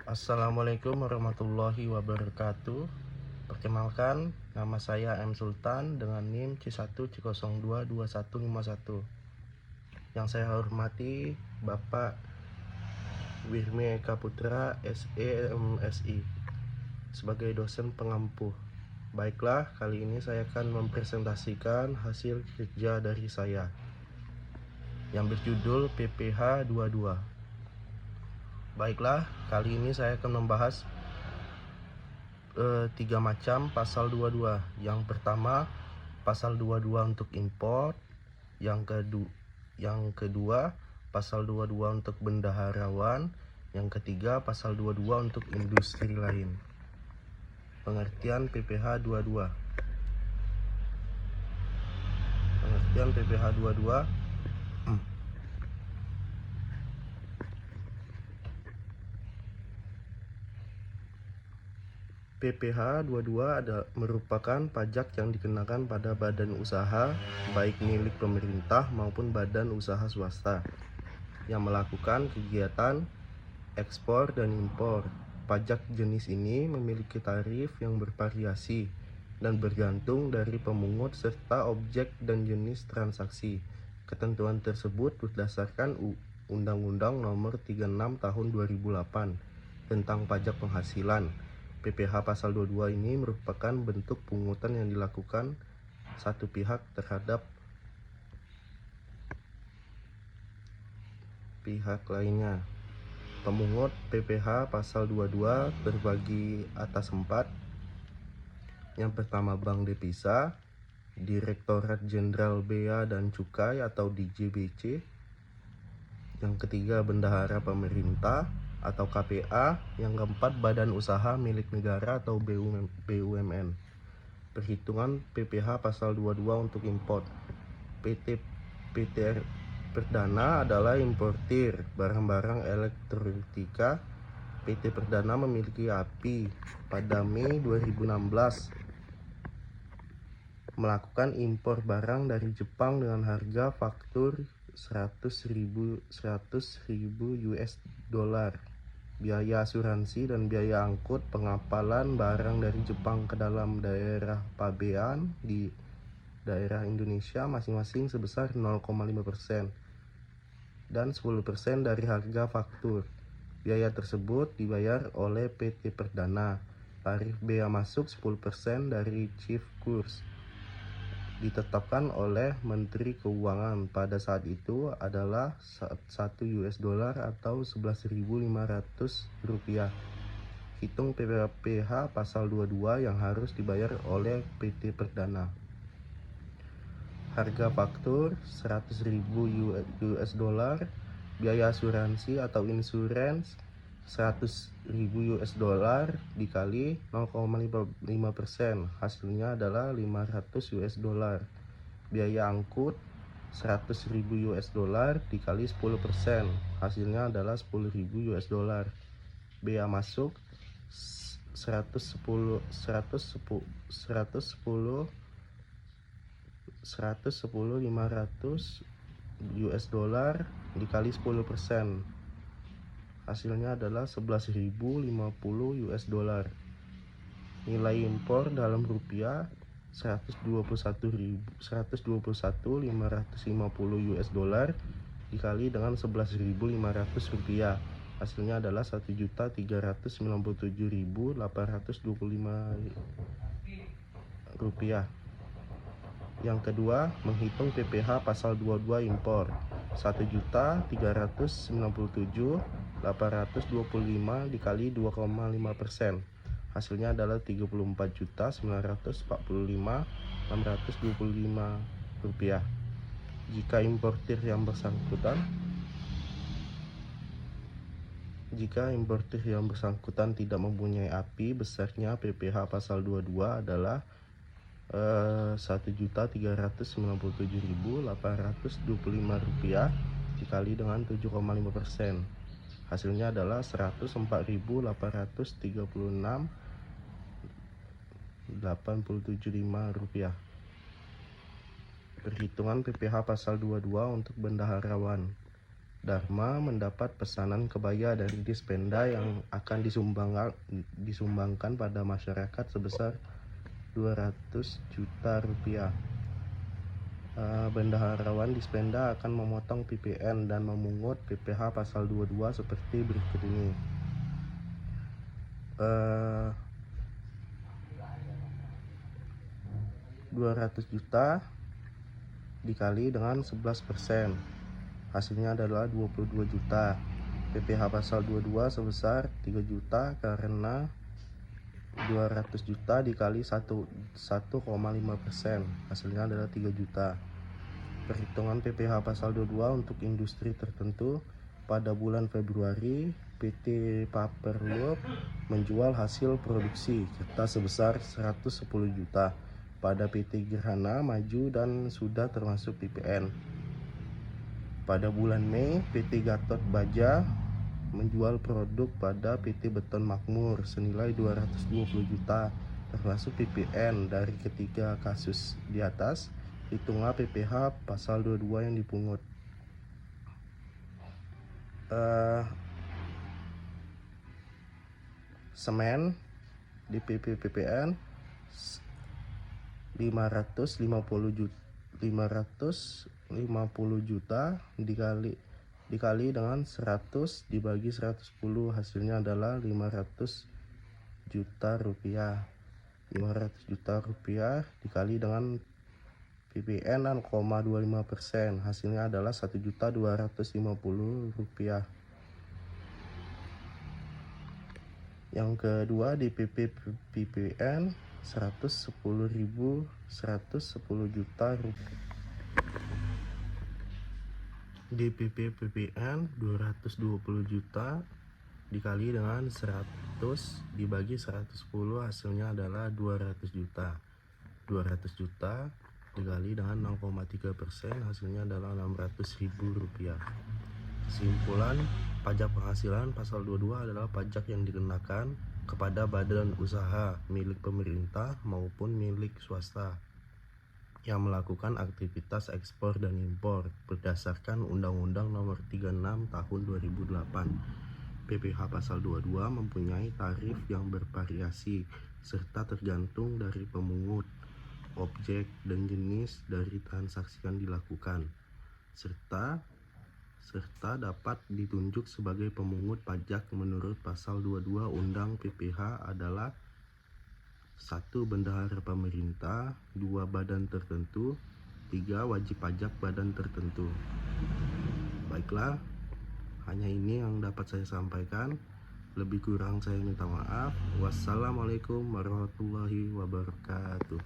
Assalamualaikum warahmatullahi wabarakatuh. Perkenalkan, nama saya M. Sultan dengan NIM C1C022151. Yang saya hormati Bapak Wirmi Eka Putra, SE, MSI, sebagai dosen pengampu. Baiklah, kali ini saya akan mempresentasikan hasil kerja dari saya yang berjudul PPH 22. Baiklah, kali ini saya akan membahas tiga macam pasal 22. Yang pertama, pasal 22 untuk impor. Yang kedua, pasal 22 untuk bendaharawan. Yang ketiga, pasal 22 untuk industri lain. Pengertian PPH 22. Pengertian PPH 22. PPH 22 merupakan pajak yang dikenakan pada badan usaha, baik milik pemerintah maupun badan usaha swasta, yang melakukan kegiatan ekspor dan impor. Pajak jenis ini memiliki tarif yang bervariasi dan bergantung dari pemungut serta objek dan jenis transaksi. Ketentuan tersebut berdasarkan Undang-Undang Nomor 36 Tahun 2008 tentang pajak penghasilan. PPH pasal 22 ini merupakan bentuk pungutan yang dilakukan satu pihak terhadap pihak lainnya. Pemungut PPH pasal 22 terbagi atas 4. Yang pertama, Bank Devisa, Direktorat Jenderal Bea dan Cukai atau DJBC. Yang ketiga, Bendahara Pemerintah atau KPA. Yang keempat, Badan Usaha Milik Negara atau BUMN. Perhitungan PPH pasal 22 untuk impor. PT Perdana adalah importir barang-barang elektronika. PT Perdana memiliki API pada Mei 2016 melakukan impor barang dari Jepang dengan harga faktur 100.000 US dollar. Biaya asuransi dan biaya angkut pengapalan barang dari Jepang ke dalam daerah pabean di daerah Indonesia masing-masing sebesar 0,5% dan 10% dari harga faktur. Biaya tersebut dibayar oleh PT Perdana. Tarif bea masuk 10% dari Chief Kurs ditetapkan oleh Menteri Keuangan pada saat itu adalah 1 US dollar atau 11.500 rupiah. Hitung PPH pasal 22 yang harus dibayar oleh PT Perdana. Harga faktur 100.000 US dollar, biaya asuransi atau insurance 100.000 US dollar dikali 0,5%, hasilnya adalah 500 US dollar. Biaya angkut 100.000 US dollar dikali 10%, hasilnya adalah 10.000 US dollar. Bea masuk 110 500 US dollar dikali 10%, hasilnya adalah 11.050 US dollar. Nilai impor dalam rupiah 121.550 US dollar dikali dengan 11.500 rupiah, hasilnya adalah 1.397.825 rupiah. Yang kedua, menghitung PPH pasal 22 impor 1.397.825 dikali 2,5%, hasilnya adalah 34.945.625 rupiah. Jika importir yang bersangkutan tidak mempunyai API, besarnya PPH pasal 22 adalah 1.397.825 rupiah dikali dengan 7,5%, hasilnya adalah 104.836.875 rupiah. Perhitungan PPH pasal 22 untuk bendaharawan. Dharma mendapat pesanan kebaya dari Dispenda yang akan disumbangkan pada masyarakat sebesar 200 juta rupiah. Bendaharawan Dispenda akan memotong PPN dan memungut PPh pasal 22 seperti berikut ini. 200 juta dikali dengan 11%, hasilnya adalah 22 juta. PPh pasal 22 sebesar 3 juta karena 200 juta dikali 1,5%, hasilnya adalah 3 juta. Perhitungan PPh pasal 22 untuk industri tertentu. Pada bulan Februari, PT Paperloop menjual hasil produksi kertas sebesar 110 juta pada PT Gerhana Maju dan sudah termasuk PPN. Pada bulan Mei, PT Gatot Baja menjual produk pada PT Beton Makmur senilai 220 juta termasuk PPN. Dari ketiga kasus di atas, hitunglah PPh pasal 22 yang dipungut. Semen di PPN 550 juta dikali dengan 100 dibagi 110, hasilnya adalah 500 juta rupiah. 500 juta rupiah dikali dengan PPN 0,25%, hasilnya adalah 1.250.000 rupiah. Yang kedua di PPN 110 juta rupiah. Di PPN 220 juta dikali dengan 100 dibagi 110, hasilnya adalah 200 juta. 200 juta dikali dengan 0,3%, hasilnya adalah 600.000 rupiah. Kesimpulan, pajak penghasilan pasal 22 adalah pajak yang dikenakan kepada badan usaha milik pemerintah maupun milik swasta yang melakukan aktivitas ekspor dan impor berdasarkan Undang-Undang Nomor 36 Tahun 2008. PPh pasal 22 mempunyai tarif yang bervariasi serta tergantung dari pemungut, objek, dan jenis dari transaksi yang dilakukan, serta dapat ditunjuk sebagai pemungut pajak menurut pasal 22 Undang PPh adalah 1. Bendahara pemerintah, 2. Badan tertentu, 3. Wajib pajak badan tertentu. Baiklah, hanya ini yang dapat saya sampaikan. Lebih kurang saya minta maaf. Wassalamualaikum warahmatullahi wabarakatuh.